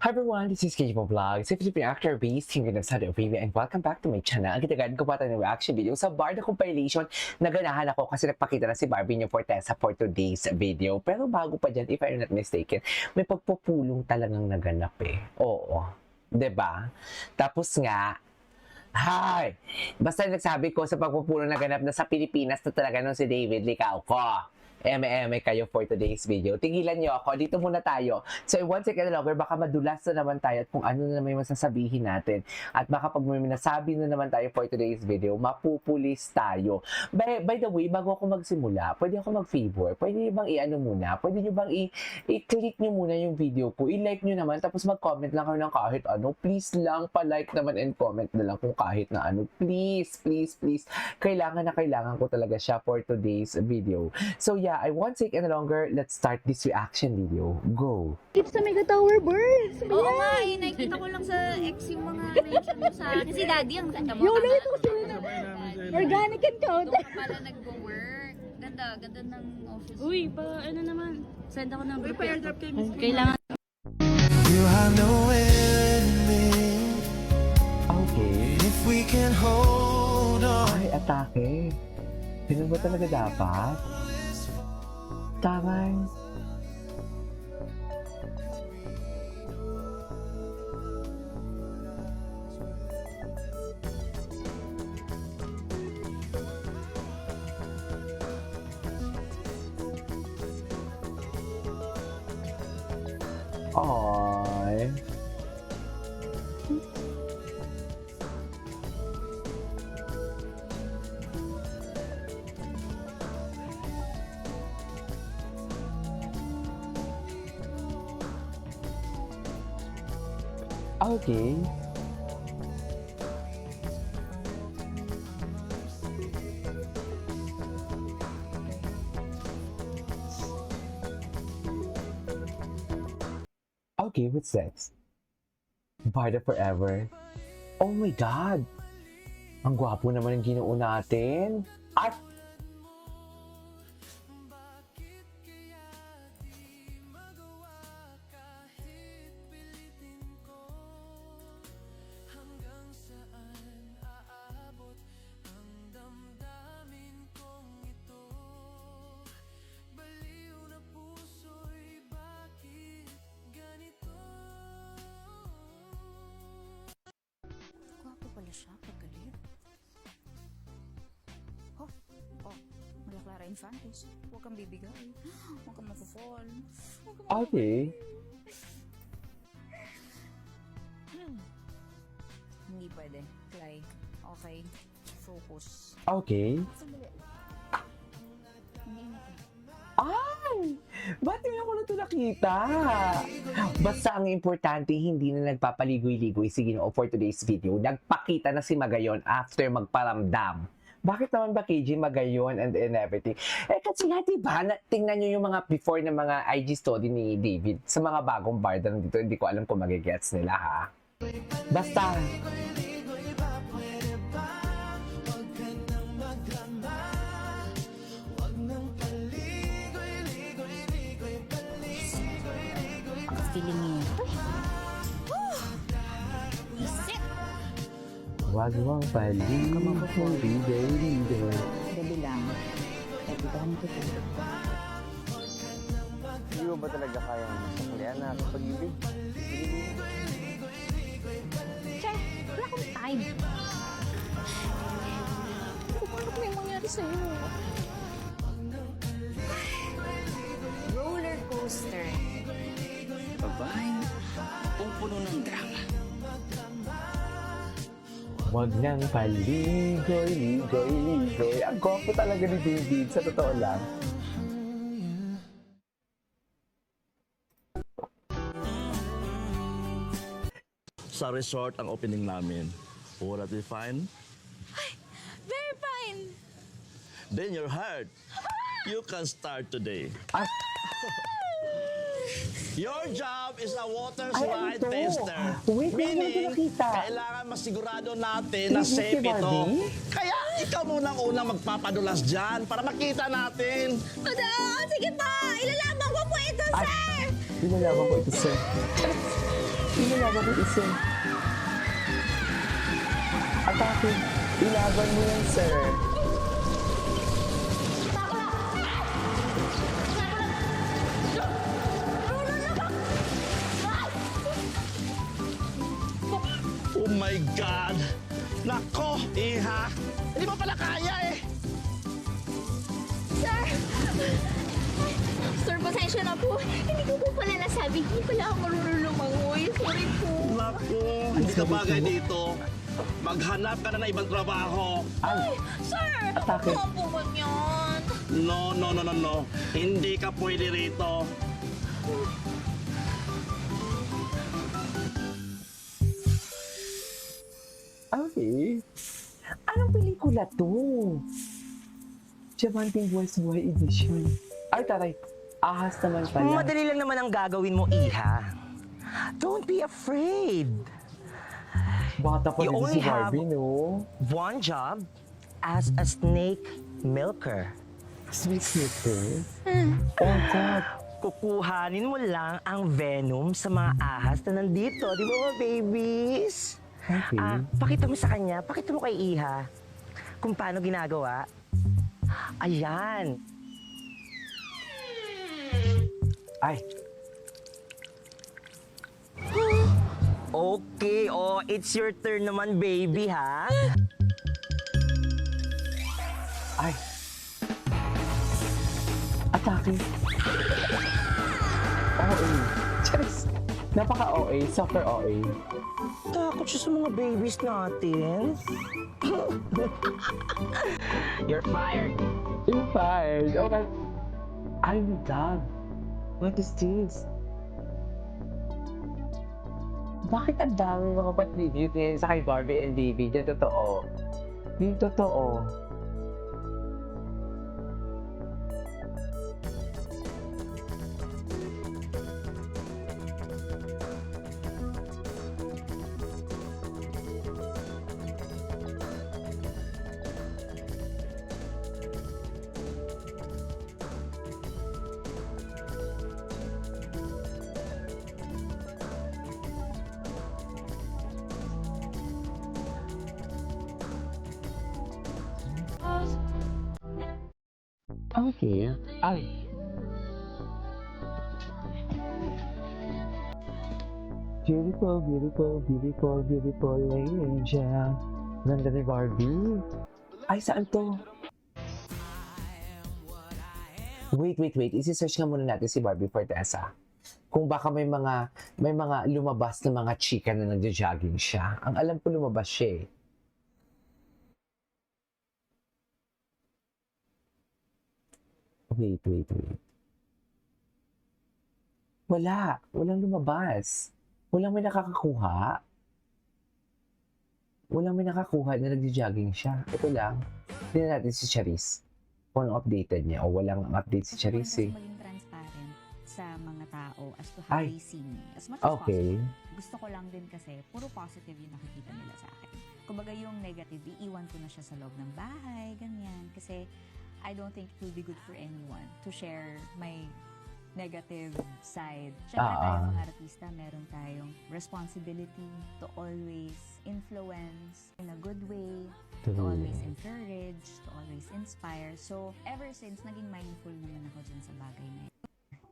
Hi everyone, this is KJ Vlog. If you've been actor based, here in Saudi Arabia and welcome back to my channel. Ang kitagad ko pa tayo ng reaction video sa Barda compilation. Naganahan ako kasi nagpakita na si Barbie niyo Fortesa for today's video. Pero bago pa dyan, if I'm not mistaken, may pagpupulong talagang naganap eh. Oo. 'Di ba? Tapos nga, hi! Basta nagsabi ko sa pagpupulong naganap na sa Pilipinas na talaga nung si David Licao ko. Eme kayo for today's video. Tigilan niyo ako. Dito muna tayo. So, one second longer, baka madulas na naman tayo at kung ano na naman yung masasabihin natin. At baka pag may nasabi na naman tayo for today's video, mapupulis tayo. By the way, bago ako magsimula, pwede ako mag-favor. Pwede niyo bang i-ano muna? Pwede niyo bang i-click niyo muna yung video ko? I-like niyo naman, tapos mag-comment lang kayo ng kahit ano. Please lang, pa-like naman and comment na lang kung kahit na ano. Please, please, please. Kailangan ko talaga siya for today's video. So, yeah, I won't take any longer. Let's start this reaction video. Go! It's sa Mega Tower Bar! Oo nga, nakikita ko lang sa ex yung mga mention mo sa akin. Si Daddy ang ganda mo. Yung nakita ko sila na organic and count. Doon ka pala nag-work. Ganda ng office. Uy, ano naman? Send ako ng group. pa-airdrop kayo. Kailangan. You have no ending Okay. if we can hold on. Ay, atake. Ganun ba talaga dapat? Taray. Ay. Okay. Okay, what's next? Barda Forever. Oh my God! Ang gwapo naman ng ginoo natin. At Gwapo pala siya, paggalit. Maria Clara Infantes. Huwag kang bibigay. Huwag kang mapufall. okay. Hindi pwede. Clay. Okay. Focus. Okay. Hindi na. Ay! Ba't hindi ako na ito nakita? Basta ang importante, hindi na nagpapaligoy-ligoy si Ginoo for today's video. Nagpakita na si Magayon after magparamdam. Bakit naman ba KJ Magayon and everything? Eh kasi nga diba, tingnan nyo yung mga before na mga IG story ni David sa mga bagong barda dito. Hindi ko alam kung magigets nila ha. Basta, Feeling niya. Reset! wag mong paligoy-ligoy. Gabi lang. Kaibigan ko ito. Hindi mo ba talaga kayang masaklian na sa pag-ibig? Che, wala akong time. Paano kung may mangyari sa'yo? Roller coaster. Babaeng pupuno ng drama. Wag nang paligoy-ligoy-ligoy. Ang gwapo talaga ni David, sa totoo lang. Sa resort ang opening namin. Will that be fine? Very fine! Then your heart. You can start today. At, Your job is a water Ay, slide ano to? tester. Wait, hindi ko Meaning, nakita. kailangan masigurado natin na Is this safe si ito. Barbie? Kaya ikaw munang unang magpapadulas dyan para makita natin. Sige pa! Ilalaban ko po ito, sir! Pinalaman ko ito, sir. ginagawa mo, isa? Atake. Ilaban mo yan, sir. Oh my God! Nako, Iha! Hindi mo pala kaya eh! Sir, pasensya na po. Hindi ko po pala nasabi. Hindi pala ako marunong lumangoy. Sorry po. Nako, hindi ka bagay dito. Maghanap ka na ng ibang trabaho. Sir! Atake. Huwag po ganyan. No. Hindi ka pwede rito. Okay. Anong pelikula to? Diamanting Buwis Buhay Edition. Ay, taray. Ahas naman pala. Madali lang naman ang gagawin mo, Iha. Don't be afraid. Bata pa You din only si Barbie, have- no? One job as a snake milker. Sweet Snicker. Oh, God. Kukuhanin mo lang ang venom sa mga ahas na nandito. Di ba, mga babies? Okay. Pakita mo sa kanya, pakita mo kay Iha kung paano ginagawa. Ayan. Ay, Okay, it's your turn naman, baby, ha? ay. Atake. OA. Charis. Napaka-OA. Super OA. Takot siya sa mga babies natin. You're fired. You're fired. Okay. I'm done. What is this? Bakit ang dami mga pa-tribute ngayon sa kay Barbie and Baby? Hindi totoo. Hindi totoo. Okay. Ay. Beautiful, beautiful, beautiful, beautiful angel. Ganda ni Barbie. Ay, saan to? Wait. Isi-search nga muna natin si Barbie Fortesa. Kung baka may mga lumabas na mga chika na nagja-jogging siya. Ang alam ko lumabas siya eh. Wait. Walang lumabas. Walang may nakakakuha. Walang may nakakuha na nagja-jogging siya. Ito lang. Tingnan natin si Charis. Kung updated niya o walang update si Charis eh. Maging transparent sa mga tao as to how Ay. they see me. As much as Okay. possible. Gusto ko lang din kasi puro positive yung nakikita nila sa akin. Kumbaga yung negative, iiwan ko na siya sa loob ng bahay, ganyan. Kasi I don't think it will be good for anyone to share my negative side. Siyempre tayo mga artista, meron tayong responsibility to always influence in a good way, to always encourage, to always inspire. So, ever since, naging mindful naman ako dyan sa bagay na yun.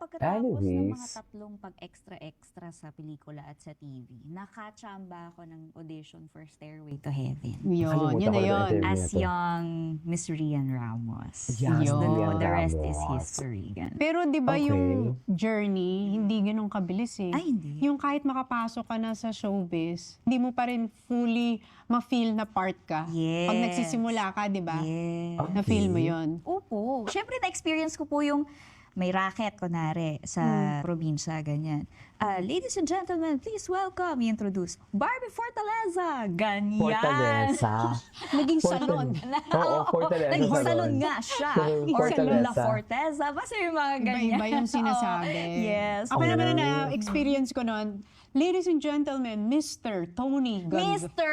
Pagkatapos ng mga Anyways. tatlong pag-extra-extra sa pelikula at sa TV, nakachamba ako ng audition for Stairway to Heaven. Nakalimutan Yun ko na yung yun. interview As na to. young Miss Rian Ramos. Yes, Rian The rest is Ramos. history. Ganun. Pero di ba Okay. yung journey, hindi ganun kabilis eh. Ay, hindi. Yung kahit makapasok ka na sa showbiz, hindi mo pa rin fully ma-feel na part ka. Yes. Pag nagsisimula ka, di ba? Yes. Na-feel mo yun. Opo. Siyempre, na-experience ko po yung may racket, kunwari, sa probinsya, ganyan. Ladies and gentlemen, please welcome, i-introduce, Barbie Fortaleza. Ganyan. Fortaleza. Naging salon. Oo, Fortaleza. Naging salon nga siya. Salon Or Fortaleza. La Forteza. Basta yung mga ganyan. Iba-iba yung sinasabi. Oo. Yes. Ako naman na experience ko noon, ladies and gentlemen, Mr. Tony Ganda. Mister!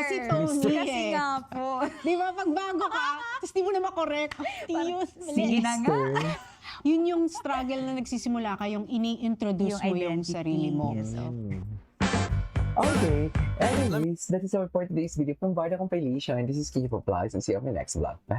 Kasi Tony Kasi eh. nga po. Di ba, pag bago ka, tapos di mo na makorek. Tiyos. Sige na nga. Yun yung struggle na nagsisimula ka, yung ini-introduce mo yung identity. sarili mo. Yes, opo. Mm. Okay, anyways, that is our for today's video from Barda Compilation. This is Kiki for Vlogs and see you on my next vlog. Bye!